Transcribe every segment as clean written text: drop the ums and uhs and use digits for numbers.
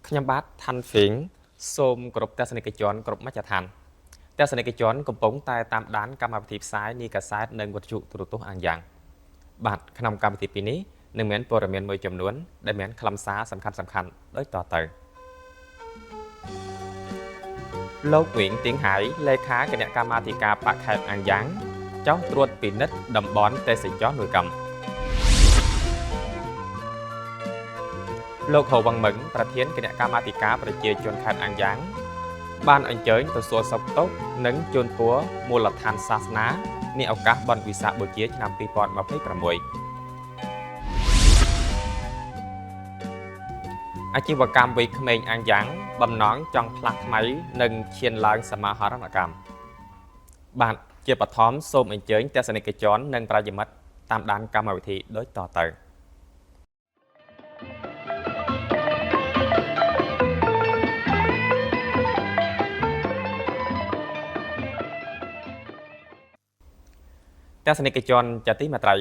ខ្ញុំបាទឋានហ្វេងសូមគោរពទស្សនិកជនគ្រប់មជ្ឈដ្ឋានទស្សនិកជនកំពុងតែតាមដានកម្មវិធីផ្សាយនីកាសែតនិងវិទ្យុទូរទស្សន៍អាយ៉ាងបាទក្នុងកម្មវិធីពីនេះនឹងមានព័ត៌មានមួយចំនួនដែលមានខ្លឹមសារសំខាន់ដូចតទៅលោកវិញទៀងហៃលេខាគណៈកម្មាធិការបកខេត្តអាយ៉ាងចោះត្រួតពិនិត្យតំបន់ទេសចរណ៍មួយកម្មលោកហូវងមឹងប្រធានគណៈកម្មាធិការប្រជាជនខេត្តអាយ៉ាងបានអញ្ជើញទៅសួរសុខទុក្ខនិងជូនពរមូលដ្ឋានសាសនានាឱកាសបុណ្យវិសាខបូជាឆ្នាំ2026អាជីវកម្មវ័យក្មេងអាយ៉ាងបំណងចង់ផ្លាស់ថ្មីនិងឈានឡើងសមាហរណកម្មបាទជាបឋមសូមអញ្ជើញទស្សនិកជននិងប្រិយមិត្តតាមដានកម្មវិធីដូចតទៅទស្សនិកជនជាទីមេត្រី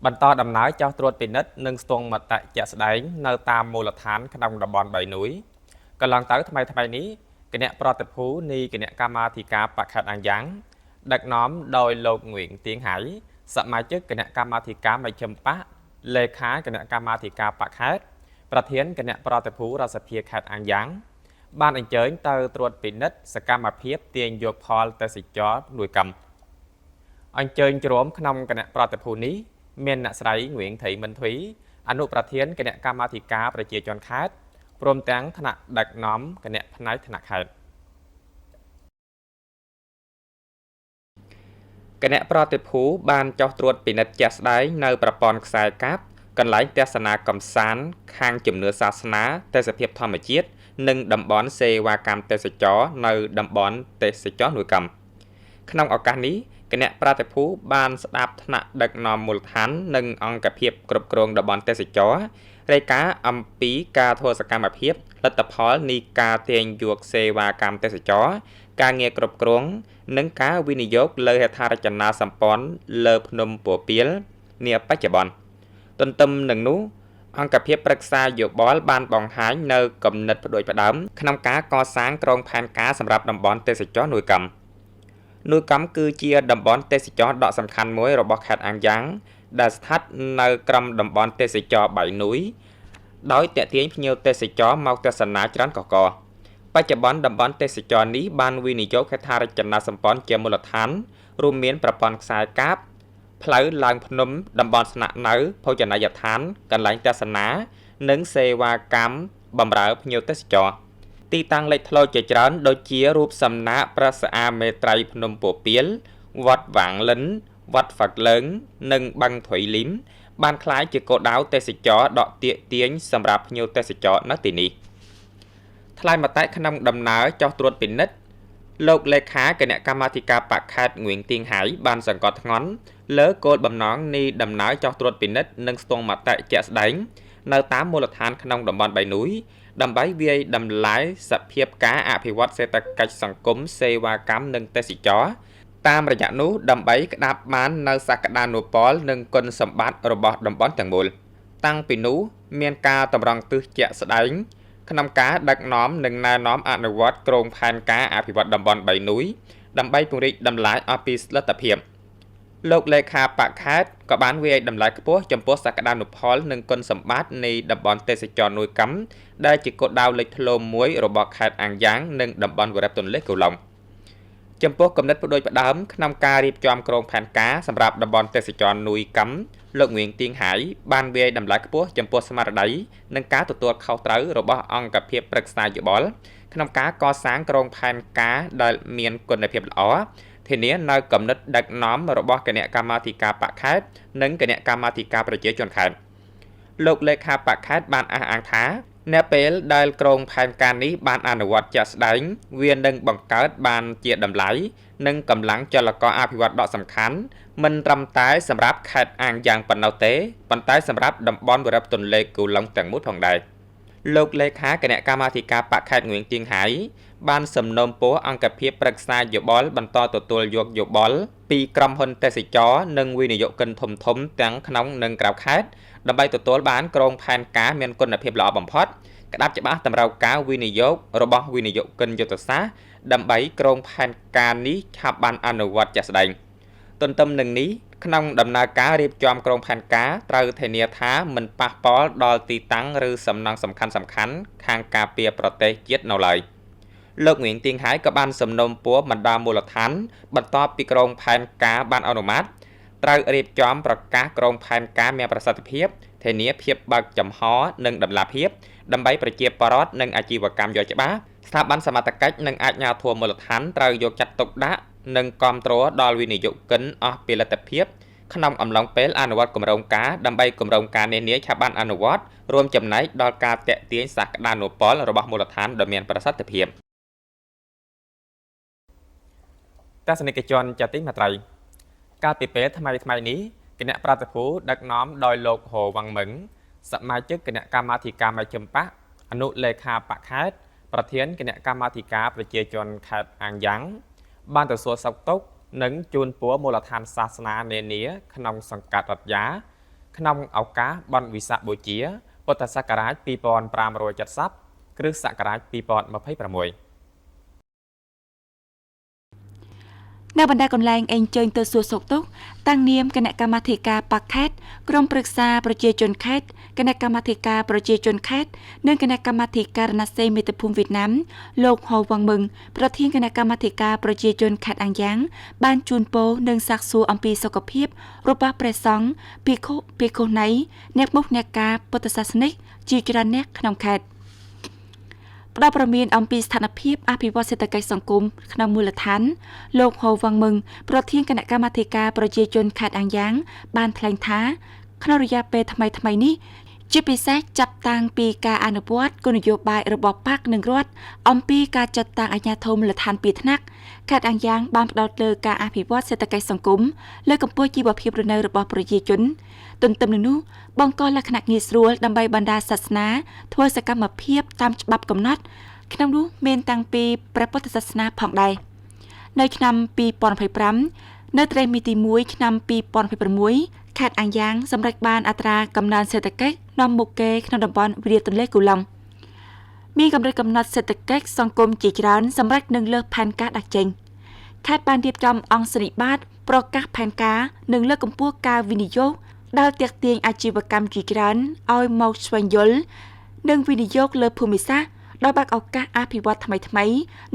បន្តដំណើរចោះត្រួតពិនិត្យនិងស្ទង់មតិជាក់ស្ដែងនៅតាមមូលដ្ឋានក្នុងតំបន់បៃនុយកន្លងទៅថ្មីនេះគណៈប្រតិភូនៃគណៈកម្មាធិការបកខេត្តអាយ៉ាងដឹកនាំដោយលោកងឿងទៀងហៃសមាជិកគណៈកម្មាធិការមជ្ឈិមបកលេខាគណៈកម្មាធិការបកខេត្តប្រធានគណៈប្រតិភូរដ្ឋសភាខេត្តអាយ៉ាងបានអញ្ជើញទៅត្រួតពិនិត្យសកម្មភាពទាញយកផលទេសចរមួយកម្មអញ្ជើញជ្រុំក្នុងគណៈប្រតិភូនេះមានអ្នកស្រីងឿងថៃមិនទ្វីអនុប្រធានគណៈកម្មាធិការប្រជាជនខេត្តព្រមទាំងថ្នាក់ដឹកនាំគណៈផ្នែកថ្នាក់ខេត្តគណៈប្រតិភូបានចោះត្រួតពិនិត្យជាក់ស្ដែងនៅប្រព័ន្ធខ្សែកាបកន្លែងទស្សនាកំសាន្តខាងជំនឿសាសនាទេសភាពធម្មជាតិនិងតំបន់សេវាកម្មទេសចរនៅតំបន់ទេសចរមួយកម្មក្នុងឱកាសនេះគណៈប្រតិភូបានស្ដាប់ថ្នាក់ដឹកនាំមូលដ្ឋាននិងអង្គភាពគ្រប់គ្រងតំបន់ទេសចររាយការណ៍អំពីការធ្វើសកម្មភាពលទ្ធផលនៃការទាញយកសេវាកម្មទេសចរការងារគ្រប់គ្រងនិងការវិនិយោគលើហេដ្ឋារចនាសម្ព័ន្ធលើភ្នំពពាលនាបច្ចុប្បន្នទន្ទឹមនឹងនោះអង្គភាពប្រឹក្សាយោបល់បានបង្ហាញនៅគំនិតផ្ដួចផ្ដើមក្នុងការកសាងក្រុងផែនការសម្រាប់តំបន់ទេសចរមួយកម្មនួយកម្មគឺជាតំបន់ទេសចរដ៏សំខាន់មួយរបស់ខេត្តអាយ៉ាងដែលស្ថិតនៅក្រោមតំបន់ទេសចរបៃនុយដោយទាក់ទាញភ្ញៀវទេសចរមកទស្សនាច្រើនកកបច្ចុប្បន្នតំបន់ទេសចរនេះបានវិនិយោគហេដ្ឋារចនាសម្ព័ន្ធជាមូលដ្ឋានរួមមានប្រព័ន្ធខ្សែកាបផ្លូវឡើងភ្នំតំបន់ស្នាក់នៅភោជនីយដ្ឋានកន្លែងទស្សនានិងសេវាកម្មបម្រើភ្ញៀវទេសចរទីតាំងលេចធ្លោជាច្រើនដូចជារូបសំណាកព្រះសអាមេត្រីភ្នំពពាលវត្តវាងលិនវត្តហ្វាក់លើងនិងបឹងធុយលីមបានក្លាយជាគោលដៅទេសចរដកទាក់ទាញសម្រាប់ភ្ញៀវទេសចរនៅទីនេះថ្លែងមតិក្នុងដំណើរចោះត្រួតពិនិត្យលោកលេខាគណៈកម្មាធិការបកខេត្តងឿងទៀងហៃបានសង្កត់ធ្ងន់លើគោលបំណងនៃដំណើរចោះត្រួតពិនិត្យនិងស្ទង់មតិជាក់ស្ដែងនៅតាមមូលដ្ឋានក្នុងតំបន់បៃនុយដើម្បីវាយតម្លៃសភាពការអភិវឌ្ឍសេដ្ឋកិច្ចសង្គមសេវាកម្មនិងទេសចរតាមរយៈនោះដើម្បីក្តាប់បាននៅសក្តានុពលនិងគុណសម្បត្តិរបស់តំបន់ទាំងមូលតាំងពីនោះមានការតម្រង់ទិសជាក់ស្ដែងក្នុងការដឹកនាំនិងណែនាំអនុវត្តក្រុងផែនការអភិវឌ្ឍតំបន់បៃនុយដើម្បីពង្រីកតម្លៃអភិស្លទ្ធភាពលោកលេខាបកខេត្តក៏បានវាយតម្លៃខ្ពស់ចំពោះសក្តានុផលនិងគុណសម្បត្តិនៃតំបន់ទេសចរមួយកម្មដែលជាគោលដៅលេចធ្លោមួយរបស់ខេត្តអាយ៉ាងនិងតំបន់វរៈទន្លេកូឡុងចំពោះគំនិតផ្ដួចផ្ដើមក្នុងការរៀបចំក្រុងផែនការសម្រាប់តំបន់ទេសចរនួយកម្មលោកងឿងទៀងហៃបានវាយតម្លៃខ្ពស់ចំពោះស្មារតីនិងការទទួលខុសត្រូវរបស់អង្គភាពប្រឹក្សាយោបល់ក្នុងការកសាងក្រុងផែនការដែលមានគុណភាពល្អធានានៅគំនិតដឹកនាំរបស់គណៈកម្មាធិការបកខេត្តនិងគណៈកម្មាធិការប្រជាជនខេត្តលោកលេខាបកខេត្តបានអះអាងថានៅពេលដែលក្រុងផែនការនេះបានអនុវត្តជាក់ស្ដែងវានឹងបង្កើតបានជាតម្លៃនិងកម្លាំងចលករអភិវឌ្ឍន៍ដ៏សំខាន់មិនត្រឹមតែសម្រាប់ខេត្តអាងយ៉ាងប៉ុណ្ណោះទេប៉ុន្តែសម្រាប់តំបន់វរៈទន្លេគូឡុងទាំងមូលផងដែរលោកលេខាគណៈកម្មាធិការបកខេត្តងឿងទៀងហៃបានសំណូមពរអង្គភាពប្រឹក្សាយោបល់បន្តទទួលយកយោបល់ពីក្រុមហ៊ុនទេសចរនិងវិនិយោគិនធំៗទាំងក្នុងនិងក្រៅខេត្តដើម្បីទទួលបានក្រុងផែនការមានគុណភាពល្អបំផុត ក្តាប់ច្បាស់តម្រូវការវិនិយោគរបស់វិនិយោគិនយុទ្ធសាស្ត្រដើម្បីក្រុងផែនការនេះឆាប់បានអនុវត្តជាក់ស្ដែងទន្ទឹមនឹងនេះក្នុងដំណើរការរៀបចំក្រុងផែនការត្រូវធានាថាមិនប៉ះពាល់ដល់ទីតាំងឬសំណង់សំខាន់ៗខាងការពារប្រទេសជាតិនៅឡើយលោកងៀងទៀងហៃក៏បានសំណូមពរបណ្ដាមូលដ្ឋានបន្ទាប់ពីក្រុងផែនការបានអនុម័តត្រូវរៀបចំប្រកាសក្រុងផែនការមានប្រសិទ្ធភាពធានាភាពបើកចំហនិងដំណាភាពដើម្បីប្រជាពលរដ្ឋនិងអាជីវកម្មយល់ច្បាស់ស្ថាប័នសមត្ថកិច្ចនិងអាជ្ញាធរមូលដ្ឋានត្រូវយកចិត្តទុកដាក់និងគាំទ្រដល់វិនិយោគិនអស់ពីលទ្ធភាពក្នុងអំឡុងពេលអនុវត្តគម្រោងការដើម្បីគម្រោងការនានាឆាប់បានអនុវត្តរួមចំណែកដល់ការតេទៀងសក្តានុពលរបស់មូលដ្ឋានដ៏មានប្រសិទ្ធភាពទស្សនិកជនជាទីមេត្រីកាលពីពេលថ្មីនេះគណៈប្រតិភូដឹកនាំដោយលោកហូវ៉ាងមឹងសមាជិកគណៈកម្មាធិការមជ្ឈិមបក្សអនុលេខាបកខេត្តប្រធានគណៈកម្មាធិការប្រជាជនខេត្តអាងយ៉ាងបានទៅសួរសុខទុក្ខនិងជូនពរមូលដ្ឋានសាសនានានាក្នុងសង្កាត់រតយ៉ាក្នុងឱកាសបុណ្យវិសាខបូជាពុទ្ធសករាជ2570គ្រិស្តសករាជ2026នៅបណ្ដាកន្លែងអេងជើញទៅសួរសុខទុក្ខតាំងនាមគណៈកម្មាធិការបកខេត្តក្រុមប្រឹក្សាប្រជាជនខេត្តគណៈកម្មាធិការប្រជាជនខេត្តនិងគណៈកម្មាធិការណាសេមាតុភូមិវៀតណាមលោកហូវ៉ាងមឹងប្រធានគណៈកម្មាធិការប្រជាជនខេត្តអាំងយ៉ាងបានជូនពរនិងសាកសួរអំពីសុខភាពរបស់ព្រះសង្ឃភិក្ខុភិក្ខុនីអ្នកមុខអ្នកការពុទ្ធសាសនិកជាច្រើនអ្នកក្នុងខេត្តផ្ដល់ព័ត៌មានអំពីស្ថានភាពអភិវឌ្ឍសេដ្ឋកិច្ចសង្គមក្នុងមូលដ្ឋានលោកហូវ៉ាងមឹងប្រធានគណៈកម្មាធិការប្រជាជនខេត្តអាំងយ៉ាងបានថ្លែងថាក្នុងរយៈពេលថ្មីនេះជាពិសេសចាប់តាំងពីការអនុវត្តគោលនយោបាយរបស់បកនិងរដ្ឋអំពីការចាត់តាំងអាជ្ញាធរមូលដ្ឋានពីថ្នាក់ខេត្តអាំងយ៉ាងបានផ្ដោតលើការអភិវឌ្ឍសេដ្ឋកិច្ចសង្គមលើកកម្ពស់ជីវភាពរស់នៅរបស់ប្រជាជនទន្ទឹមនឹងនោះបង្កលក្ខណៈងាយស្រួលដើម្បីបណ្ដាសាសនាធ្វើសកម្មភាពតាមច្បាប់កំណត់ក្នុងនោះមានតាំងពីព្រះពុទ្ធសាសនាផងដែរនៅឆ្នាំ2025នៅត្រីមាសទី1ឆ្នាំ2026ខេត្តអាំងយ៉ាងសម្រេចបានអត្រាកំណើនសេដ្ឋកិច្ចនាំមុខគេក្នុងតំបន់វាលទន្លេគូឡុងមានកម្រិតកំណត់សេដ្ឋកិច្ចសង្គមជាច្រើនសម្រាប់នឹងលើសផែនការដាក់ចេញខេត្តបានរៀបចំអង្គសន្និបាតប្រកាសផែនការនិងលើកកម្ពស់ការវិនិយោគដែលទាក់ទាញអាជីវកម្មជាច្រើនឲ្យមកស្វែងយល់និងវិនិយោគលើភូមិសាស្ត្រដោយបើកឱកាសអភិវឌ្ឍថ្មី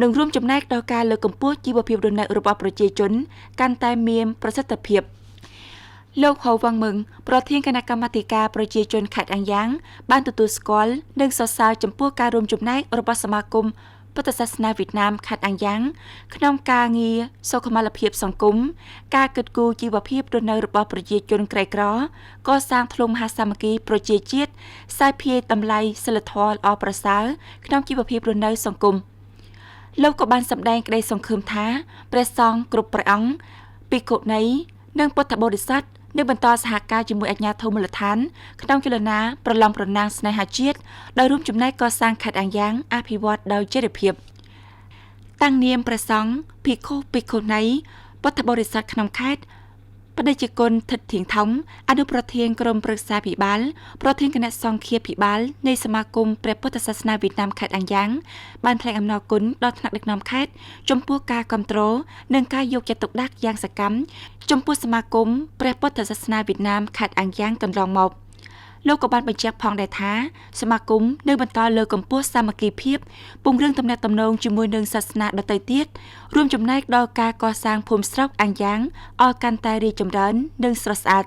និងរួមចំណែកដល់ការលើកកម្ពស់ជីវភាពរស់នៅរបស់ប្រជាជនកាន់តែមានប្រសិទ្ធភាពលោកហូវ៉ាងមឹងប្រធានគណៈកម្មាធិការប្រជាជនខេត្តអាំងយ៉ាងបានទទួលស្គាល់និងសរសើរចំពោះការរួមចំណែករបស់សមាគមពុទ្ធសាសនាវៀតណាមខេត្តអាំងយ៉ាងក្នុងការងារសុខុមាលភាពសង្គមការគិតគូរជីវភាពរស់នៅរបស់ប្រជាជនក្រីក្រកសាងធ្លុងមហាសាមគ្គីប្រជាជាតិសាយភាយតម្លៃសិលធម៌ល្អប្រសើរក្នុងជីវភាពរស់នៅសង្គមលោកក៏បានសម្ដែងក្តីសង្ឃឹមថាព្រះសង្ឃគ្រប់ព្រះអង្គភិក្ខុនីនិងពុទ្ធបរិស័ទនឹងបន្តសហការជាមួយអាជ្ញាធរមូលដ្ឋានក្នុងចលនាប្រឡងប្រណាំងស្នេហាជាតិដោយរួមចំណែកកសាងខេត្តអាំងយ៉ាងអភិវឌ្ឍដោយចីរភាពតាំងនាមព្រះសង្ឃភិក្ខុភិក្ខុនីពុទ្ធបរិស័ទក្នុងខេត្តបដិជគុណថិតធៀងថងអនុប្រធានក្រុមប្រឹក្សាភិបាលប្រធានគណៈសង្ឃាភិបាលនៃសមាគមព្រះពុទ្ធសាសនាវៀតណាមខេត្តអាំងយ៉ាងបានថ្លែងអំណរគុណដល់ថ្នាក់ដឹកនាំខេត្តចំពោះការគាំទ្រនិងការយកចិត្តទុកដាក់យ៉ាងសកម្មចំពោះសមាគមព្រះពុទ្ធសាសនាវៀតណាមខេត្តអាំងយ៉ាងកន្លងមកលោកក៏បានបញ្ជាក់ផងដែរថាសមាគមនៅបន្តលើកកម្ពស់សាមគ្គីភាពពង្រឹងទំនាក់ទំនងជាមួយនឹងសាសនាដទៃទៀតរួមចំណែកដល់ការកសាងភូមិស្រុកអាំងយ៉ាងឲ្យកាន់តែរីកចម្រើននិងស្រស់ស្អាត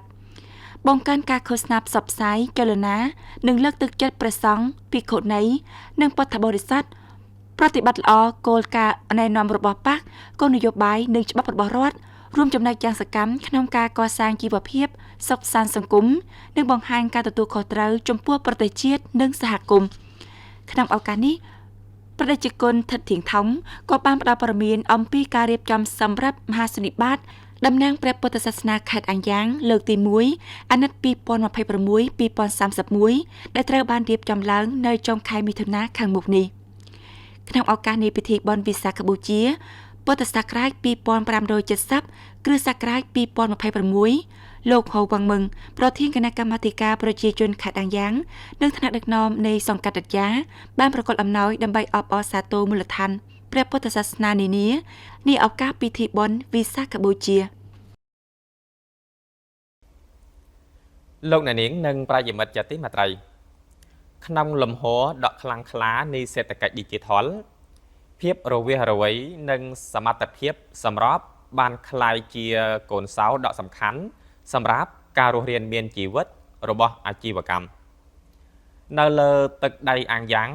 បង្កើនការឃោសនាផ្សព្វផ្សាយចលនានិងលើកទឹកចិត្តព្រះសង្ឃភិក្ខុនីនិងពុទ្ធបរិស័ទប្រតិបត្តិល្អគោលការណ៍ណែនាំរបស់បកគោលនយោបាយនិងច្បាប់របស់រដ្ឋរួមចំណែកយ៉ាងសកម្មក្នុងការកសាងជីវភាពសុខសាន្តសង្គមនិងបង្ហាញការទទួលខុសត្រូវចំពោះប្រទេសជាតិនិងសហគមន៍ក្នុងឱកាសនេះព្រះតេជគុណថិតធៀងថងក៏បានផ្ដល់ព័ត៌មានអំពីការរៀបចំសម្រាប់មហាសន្និបាតតំណាងព្រះពុទ្ធសាសនាខេត្តអាំងយ៉ាងលើកទី1អាណត្តិ2026-2031ដែលត្រូវបានរៀបចំឡើងនៅចុងខែមិថុនាខាងមុខនេះក្នុងឱកាសនៃពិធីបុណ្យវិសាខបូជាពុទ្ធសករាជ2570គ្រិស្តសករាជ2026 លោកហូវ៉ាងមឹងប្រធានគណៈកម្មាធិការប្រជាជនខេត្តអាំងយ៉ាងនិងថ្នាក់ដឹកនាំនៃសង្កាត់រិទ្យាបានប្រកាសអំណោយដើម្បីអបអរសាទរមូលដ្ឋានព្រះពុទ្ធសាសនានានានាឱកាសពិធីបុណ្យវិសាខបូជា លោកអ្នកនាងនិងប្រិយមិត្តជាទីមេត្រីក្នុងលំហដកខ្លាំងក្លានៃសេដ្ឋកិច្ច Digital ភាពរវាស់រវើយនិងសមត្ថភាពសម្រាប់បានคล้ายជាកូនសោដ៏សំខាន់សម្រាប់ការរស់រានមានជីវិតរបស់អាជីវកម្មនៅលើទឹកដីអាំងយ៉ាង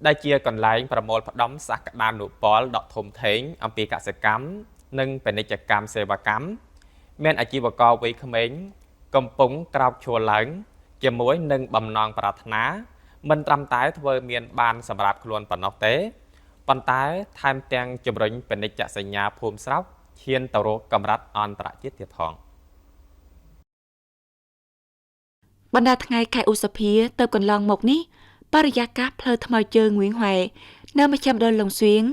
ដែលជាកន្លែងប្រមូលផ្ដុំសក្តានុពលដ៏ធំធេងអំពីកសិកម្មនិងពាណិជ្ជកម្មសេវាកម្មមានអាជីវករវ័យក្មេងកំពុងក្រោកឈរឡើងជាមួយនឹងបំណងប្រាថ្នាមិនត្រឹមតែធ្វើមានបានសម្រាប់ខ្លួនប៉ុណ្ណោះទេប៉ុន្តែថែមទាំងជំរុញពាណិជ្ជសញ្ញាភូមិស្រុកឈានទៅរកកម្រិតអន្តរជាតិទៀតផង បណ្ដាថ្ងៃខែឧសភាទៅកន្លងមកនេះបរិយាកាសផ្លូវថ្មើរជើងងឿងហែនៅមជ្ឈមណ្ឌលលង្សៀង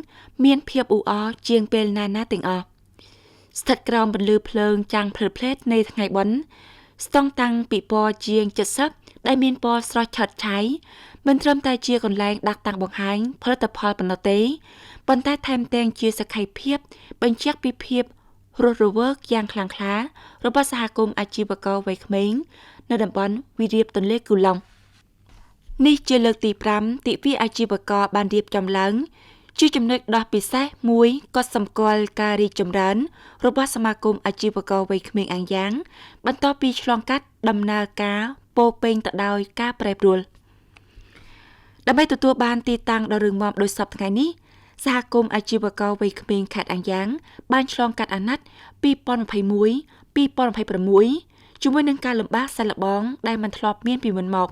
មានភាពអ៊ូអរជាងពេលណាៗទាំងអស់ស្ថិតក្រោមពន្លឺភ្លើងចាំងភ្លឺផ្លេតនៃថ្ងៃបុណ្យស្ទង់តាំងពីពណ៌ជាង70ដែលមានពណ៌ស្រស់ឆើតឆាយមិនត្រឹមតែជាកន្លែងដាក់តាំងបង្ហាញផលិតផលប៉ុណ្ណោះទេប៉ុន្តែថែមទាំងជាសក្ខីភាពបញ្ជាក់ពីភាពរស់រវើកយ៉ាងខ្លាំងក្លារបស់សហគមន៍អាជីវករវ័យក្មេងនៅតំបន់វារីបទន្លេគូឡុងនេះជាលើកទី5ទិវាអាជីវករបានរៀបចំឡើងជាចំណុចដ៏ពិសេសមួយកត់សម្គាល់ការរីកចម្រើនរបស់សមាគមអាជីវករវ័យក្មេងអាំងយ៉ាងបន្ទាប់ពីឆ្លងកាត់ដំណើរការពោពេញទៅដោយការប្រែប្រួលដើម្បីទទួលបានទីតាំងដ៏រឹងមាំដោយសពថ្ងៃនេះសហគមន៍អាជីវករវ័យក្មេងខេត្តអាំងយ៉ាងបានឆ្លងកាត់អាណត្តិ2021-2026ជាមួយនឹងការលំបាកសាកល្បងដែលមិនធ្លាប់មានពីមុនមក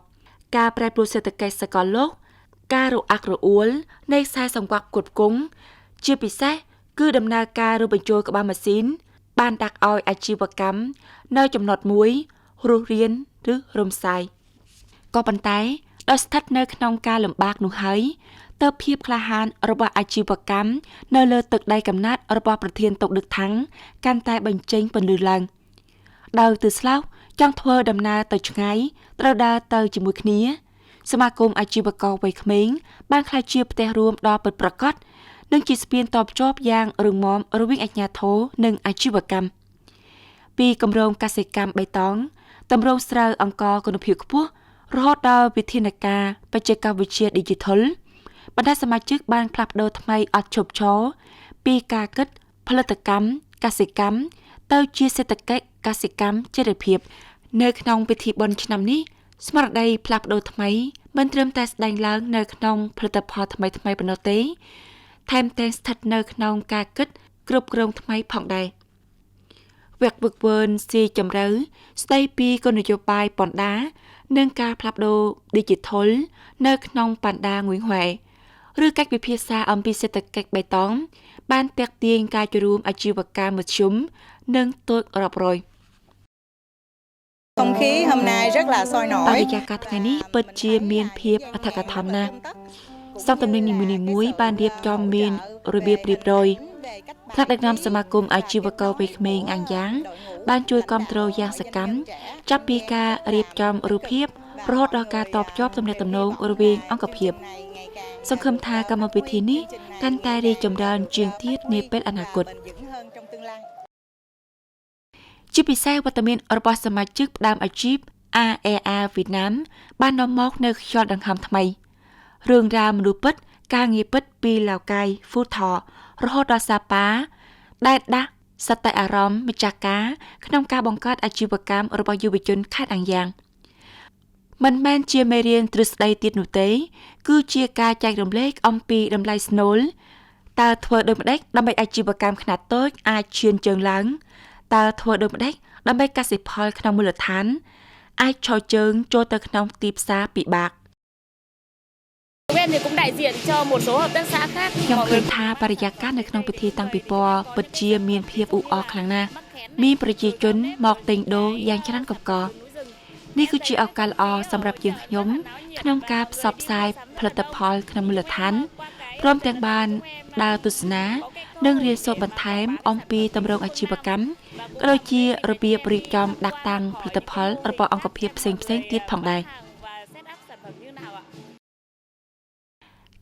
ការប្រែប្រួលសេដ្ឋកិច្ចសកលលោកការរអាក់រអួលនៃខ្សែសង្វាក់ផ្គត់ផ្គង់ជាពិសេសគឺដំណើរការរួមបញ្ចូលក្បាលម៉ាស៊ីនបានដាក់ឲ្យអាជីវកម្មនៅចំណុចមួយរស់រានឬរំសាយក៏ប៉ុន្តែដោយស្ថិតនៅក្នុងការលំបាកនោះហើយទើបភាពក្លាហានរបស់អាជីវកម្មនៅលើទឹកដីកំណត់របស់ប្រធានតុកដឹកថាំងកាន់តែបញ្ចេញពន្លឺឡើងដោយទិស្លោកចង់ធ្វើដំណើរទៅឆ្ងាយត្រូវដើរទៅជាមួយគ្នាសមាគមអាជីវករវ័យក្មេងបានក្លាយជាផ្ទះរួមដ៏ពិតប្រាកដនិងជាស្ពានតភ្ជាប់យ៉ាងរឹងមាំរវាងអាជ្ញាធរនិងអាជីវកម្មពីគម្រោងកសិកម្មបៃតងតម្រងស្រូវអង្ករគុណភាពខ្ពស់រហូតដល់វិធានការបច្ចេកវិទ្យា Digital បណ្ដាសមាជិកបានផ្លាស់ប្ដូរថ្មីអត់ឈប់ឈរពីការគិតផលិតកម្មកសិកម្មទៅជាសេដ្ឋកិច្ចកសិកម្មចីរភាពនៅក្នុងពិធីបុណ្យឆ្នាំនេះស្មារតីផ្លាស់ប្ដូរថ្មីមិនត្រឹមតែស្ដែងឡើងនៅក្នុងផលិតផលថ្មីៗប៉ុណ្ណោះទេថែមទាំងស្ថិតនៅក្នុងការគិតគ្រប់គ្រងថ្មីផងដែរវគ្គវឹកវើស៊ីជម្រៅស្ដីពីគោលនយោបាយបណ្ដានិងការផ្លាស់ប្ដូរ Digital នៅក្នុងបណ្ដាងួយហែឬកិច្ចពិភាក្សាអំពីសេដ្ឋកិច្ចបៃតងបានទាក់ទាញការចូលរួមអាជីវកម្មមធ្យមនិងតូចរាប់រយ Không khí hôm nay rất là sôi ប nổi. រិយាកាសថ្ងៃនេះពិតជាមានភាពអធិកអធមណាស់សង្គមនីមួយៗបានរៀបចំមានរបៀបរៀបរយថ្នាក់ដឹកនាំសមាគមអាជីវករវ័យក្មេងអាំងយ៉ាងបានជួយគាំទ្រយ៉ាងសកម្មចាប់ពីការរៀបចំរូបភាពរហូតដល់ការតភ្ជាប់ទំនាក់ទំនងរវាងអង្គភាពសង្ឃឹមថាកម្មវិធីនេះកាន់តែរីកចម្រើនជាងទៀតនាពេលអនាគតជាពិសេសវត្តមានរបស់សមាជិកផ្ដើមអាជីព AER វៀតណាមបាននាំមកនៅខ្យល់ដង្ហើមថ្មីរឿងរ៉ាវមនុស្សពិតការងារពិតពីឡាវកៃហ្វូថរហូតដល់សាប៉ាដែលដាស់សតិអារម្មណ៍ម្ចាស់ការក្នុងការបង្កើតអាជីវកម្មរបស់យុវជនខេត្តអាំងយ៉ាងមិនមែនជាមេរៀនទ្រឹស្ដីទៀតនោះទេគឺជាការចែករំលែកអំពីតម្លៃស្នូលតើធ្វើដូចម្ដេចដើម្បីអាជីវកម្មខ្នាតតូចអាចឈានជើងឡើងតើធ្វើដូចម្ដេចដើម្បីកសិផលក្នុងមូលដ្ឋានអាចឈរជើងចូលទៅក្នុងទីផ្សារពិបាក Bên thì cũng đại diện cho một số hợp tác xã khác. ខ្ញុំឃើញថាបរិយាកាសនៅក្នុងពិធីតាំងពិព័រណ៍ពិតជាមានភាពអ៊ូអរខ្លាំងណាស់មានប្រជាជនមកទិញដូរយ៉ាងច្រើនកុះករនេះគឺជាឱកាសល្អសម្រាប់យើងខ្ញុំក្នុងការផ្សព្វផ្សាយផលិតផលក្នុងមូលដ្ឋានព្រមទាំងបានដើរទស្សនានិងរៀនសូត្របន្ថែមអំពីទម្រង់អាជីវកម្ម ក៏ដូចជារបៀបរៀបចំដាក់តាំងផលិតផលរបស់អង្គភាពផ្សេងៗទៀតផងដែរ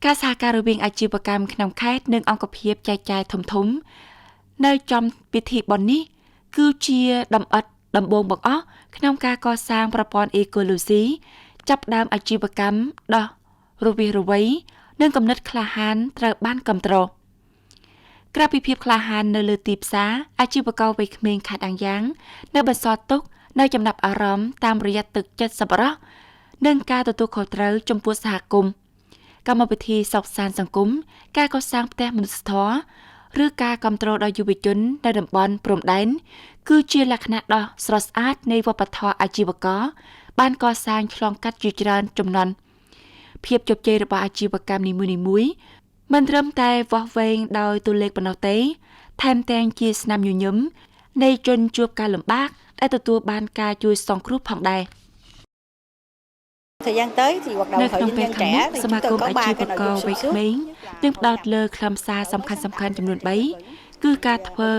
ការសហការរវាងអាជីវកម្មក្នុងខេត្តនិងអង្គភាពចែកចាយធំៗនៅចំពិធីបុណ្យនេះគឺជាដំអិតដំបូងបង្អស់ក្នុងការកសាងប្រព័ន្ធអេកូឡូស៊ីចាប់ផ្ដើមអាជីវកម្មដោះរវាសរវៃនិងគំនិតក្លាហានត្រូវបានគាំទ្រក្រៅពីភាពក្លាហាននៅលើទីផ្សារអាជីវករវ័យក្មេងខេត្តអាំងយ៉ាងនៅបន្សល់ទុកនៅចំណាប់អារម្មណ៍តាមរយៈទឹកចិត្តសប្បុរសនិងការទទួលខុសត្រូវចំពោះសហគមន៍កម្មវិធីសុខសាន្តសង្គមការកសាងផ្ទះមនុស្សធម៌ឬការគាំទ្រដល់យុវជននៅតំបន់ព្រំដែនគឺជាលក្ខណៈដ៏ស្រស់ស្អាតនៃវប្បធម៌អាជីវករបានកសាងឆ្លងកាត់ជាច្រើនជំនាន់ភាពជោគជ័យរបស់អាជីវកម្មនីមួយៗមិនត្រឹមតែវាស់វែងដោយតួលេខប៉ុណ្ណោះទេថែមទាំងជាស្នាមញញឹមនៃជនជួបការលំបាកដែលទទួលបានការជួយសង្គ្រោះផងដែរ Thời gian tới thì hoạt động hội viên trẻ thì chúng tôi có 3 cái nội dung xuyên suốt. នឹងផ្ដោតលើខ្លឹមសារសំខាន់ៗចំនួន3គឺការធ្វើ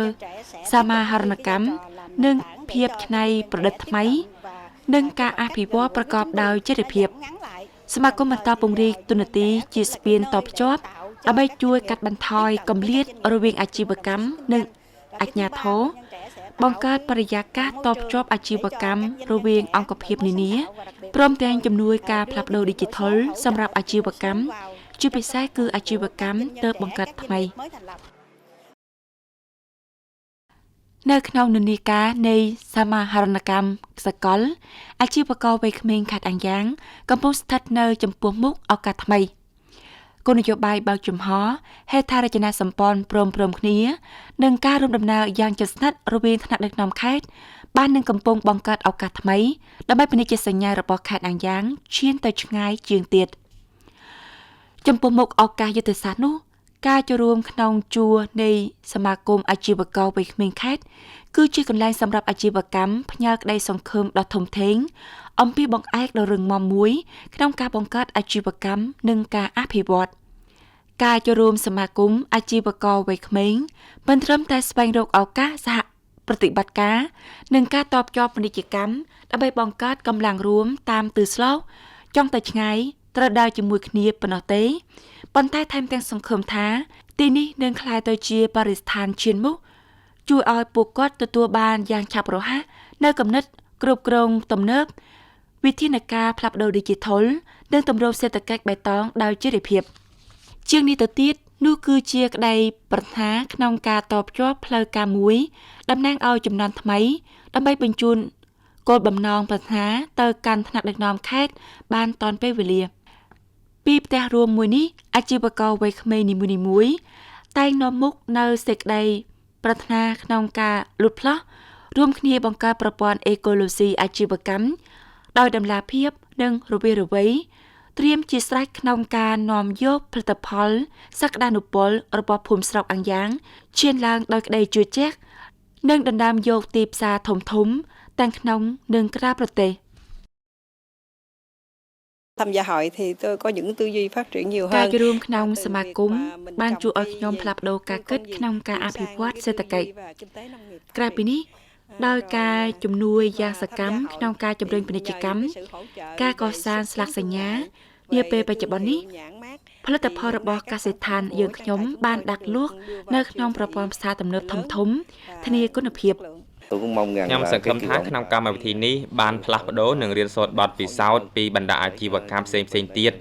សមាហរណកម្មនិងភាពច្នៃប្រឌិតថ្មីនិងការអភិវឌ្ឍប្រកបដោយចីរភាពសមាគមបន្តពង្រីកទូនាទីជាស្ពានតភ្ជាប់ដើម្បីជួយកាត់បន្ថយគម្លាតរវាងអាជីវកម្មនិងអាជ្ញាធរបង្កើតបរិយាកាសតភ្ជាប់អាជីវកម្មរវាងអង្គភាពនានាព្រមទាំងជំនួយការផ្លាស់ប្ដូរ Digital សម្រាប់អាជីវកម្មជាពិសេសគឺអាជីវកម្មទើបបង្កើតថ្មីនៅក្នុងនិន្នាការនៃសមាហរណកម្មសកលអាជីវករវ័យក្មេងខេត្តអាំងយ៉ាងកំពុងស្ថិតនៅចំពោះមុខឱកាសថ្មីគោលនយោបាយបើកចំហហេដ្ឋារចនាសម្ព័ន្ធព្រមគ្នានិងការរួមដំណើរយ៉ាងជិតស្និទ្ធរវាងថ្នាក់ដឹកនាំខេត្តបាននឹងកំពុងបង្កើតឱកាសថ្មីដើម្បីពាណិជ្ជសញ្ញារបស់ខេត្តអាំងយ៉ាងឈានទៅឆ្ងាយជាងទៀតចំពោះមុខឱកាសយុទ្ធសាស្ត្រនោះការចូលរួមក្នុងជួរនៃសមាគមអាជីវករវ័យក្មេងខេត្តគឺជាកន្លែងសម្រាប់អាជីវកម្មផ្ញើក្តីសង្ឃឹមដ៏ធំធេងអំពីបង្អែកដ៏រឹងមាំមួយក្នុងការបង្កើតអាជីវកម្មនិងការអភិវឌ្ឍការចូលរួមសមាគមអាជីវករវ័យក្មេងមិនត្រឹមតែស្វែងរកឱកាសសហប្រតិបត្តិការនិងការតបជាប់ពាណិជ្ជកម្មដើម្បីបង្កើតកម្លាំងរួមតាមទិសស្លោកចង់ទៅឆ្ងាយត្រូវដើរជាមួយគ្នាប៉ុណ្ណោះទេប៉ុន្តែថែមទាំងសង្ឃឹមថាទីនេះនឹងក្លាយទៅជាបរិស្ថានឈានមុខជួយឲ្យពួកគាត់ទទួលបានយ៉ាងឆាប់រហ័សនៅគំនិតគ្រប់គ្រងទំនើបវិធានការផ្លាស់ប្ដូរ Digital និងទម្រង់សេដ្ឋកិច្ចបៃតងដោយចីរភាពជាងនេះទៅទៀតនោះគឺជាក្តីប្រាថ្នាក្នុងការតភ្ជាប់ផ្លូវការមួយតំណាងឲ្យចំនួនថ្មីដើម្បីបញ្ជូនគោលបំណងប្រាថ្នាទៅកាន់ថ្នាក់ដឹកនាំខេត្តបានទាន់ពេលវេលាពីផ្ទះរួមមួយនេះអាជីវករវ័យក្មេងនីមួយៗតែងនាំមុខនៅសេចក្តីប្រាថ្នាក្នុងការលូតផ្លោះរួមគ្នាបង្កើតប្រព័ន្ធអេកូឡូស៊ីអាជីវកម្មដោយតម្លាភាពនិងរវាសរវៃត្រៀមជាស្រេចក្នុងការនាំយកផលិតផលសក្តានុពលរបស់ភូមិស្រុកអាំងយ៉ាងឈានឡើងដោយក្តីជឿជាក់និងដណ្ដើមយកទីផ្សារធំៗទាំងក្នុងនិងក្រៅប្រទេស Tham gia hội thì tôi có những tư duy phát triển nhiều ការ hơn. ចូលរួមក្នុងសមាគមបានជួយឲ្យខ្ញុំផ្លាស់ប្ដូរការគិតក្នុងការអភិវឌ្ឍសេដ្ឋកិច្ចក្រៅពីនេះដោយការជំនួយយ៉ាងសកម្មក្នុងការជំរុញពាណិជ្ជកម្មការកសាងស្លាកសញ្ញានាពេលបច្ចុប្បន្ននេះផលិតផលរបស់កសិដ្ឋានយើងខ្ញុំបានដាក់លក់នៅក្នុងប្រព័ន្ធផ្សារទំនើបធំៗធានាគុណភាព ខ្ញុំសង្ឃឹមថាក្នុងកម្មវិធីនេះបានផ្លាស់ប្ដូរនិងរៀនសូត្របទពិសោធន៍ពីបណ្ដាអាជីវកម្មផ្សេងៗទៀត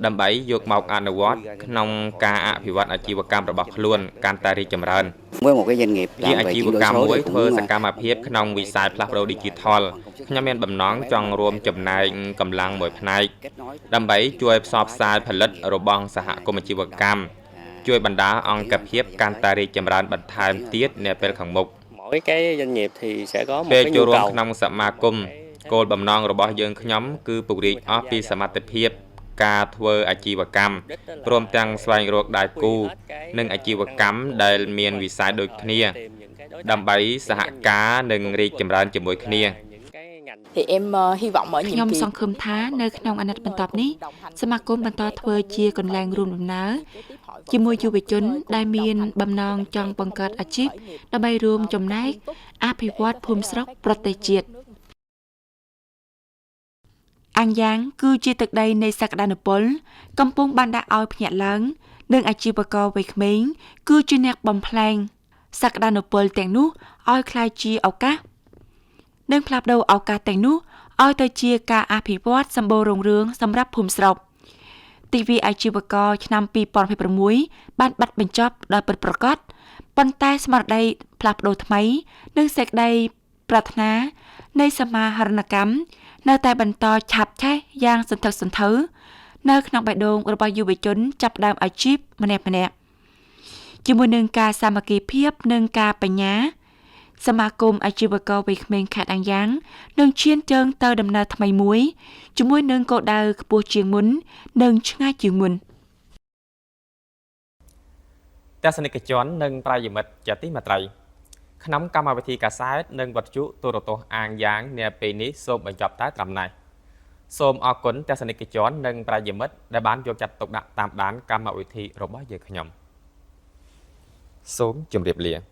ដើម្បីយកមកអនុវត្តក្នុងការអភិវឌ្ឍអាជីវកម្មរបស់ខ្លួនកាន់តែរីកចម្រើន với một cái doanh nghiệp ជា làm អា về ជីវ chuyển đổi កម្ម số មួយ thì ធ្វើស cũng កម្មភាពក្នុងវិស័យផ្លាស់ប្ដូរ Digital ខ្ញុំមានបំណងចង់រួមចំណែកកម្លាំងមួយផ្នែក kết nối ដើម្បីជួយផ្សព្វផ្សាយផលិតរបស់សហគមន៍អាជីវកម្មជួយបណ្ដាអង្គភាពកាន់តែរីកចម្រើនបន្ថែមទៀតនាពេលខាងមុខ mỗi cái doanh nghiệp thì sẽ có một ពេល cái ចូល nhu រួម cầu ក្នុងសមាគមគោលបំណងរបស់យើងខ្ញុំគឺពង្រីកអស់ពីសមត្ថភាពការធ្វើអាជីវកម្មព្រមទាំងស្វែងរកដៃគូនិងអាជីវកម្មដែលមានវិស័យដូចគ្នាដើម្បីសហការនិងរីកចម្រើនជាមួយគ្នា Thì em hy vọng ở ខ្ញុំ nhiệm kỳ សង្ឃឹមថានៅក្នុងអាណត្តិបន្ទាប់នេះសមាគមបន្តធ្វើជាកន្លែងរួមដំណើរ ជាមួយយុវជនដែលមានបំណងចង់បង្កើតអាជីពដើម្បីរួមចំណែកអភិវឌ្ឍភូមិស្រុកប្រទេសជាតិអាំងយ៉ាងគឺជាទឹកដីនៃសក្តានុពលកំពុងបានដាក់ឲ្យភ្ញាក់ឡើងនិងអាជីវករវ័យក្មេងគឺជាអ្នកបំផ្លែងសក្តានុពលទាំងនោះឲ្យក្លាយជាឱកាសនិងផ្លាស់ប្ដូរឱកាសទាំងនោះឲ្យទៅជាការអភិវឌ្ឍសម្បូររុងរឿងសម្រាប់ភូមិស្រុកទិវាអាជីវករឆ្នាំ2026បានបាត់បញ្ចប់ដោយពិតប្រាកដប៉ុន្តែស្មារតីផ្លាស់ប្ដូរថ្មីនិងសេចក្តីប្រាថ្នានៃសមាហរណកម្មនៅតែបន្តឆាបឆេះយ៉ាងសន្ធឹកសន្ធាប់នៅក្នុងបេះដូងរបស់យុវជនចាប់ផ្ដើមអាជីពម្នាក់ៗជាមួយនឹងការសាមគ្គីភាពនិងការបញ្ញាសមាគមអាជីវករវ័យក្មេងខេត្តអាំងយ៉ាងនឹងឈានជើងទៅដំណើរថ្មីមួយជាមួយនឹងគោលដៅខ្ពស់ជាងមុននិងឆ្ងាយជាងមុនទស្សនិកជននិងប្រិយមិត្តជាទីមេត្រីក្នុងកម្មវិធីកាសែតនិងវិទ្យុទូរទស្សន៍អាងយ៉ាងនាពេលនេះសូមបញ្ចប់តែត្រឹមនេះសូមអរគុណទស្សនិកជននិងប្រិយមិត្តដែលបានយកចិត្តទុកដាក់តាមដានកម្មវិធីរបស់យើងខ្ញុំសូមជម្រាបលា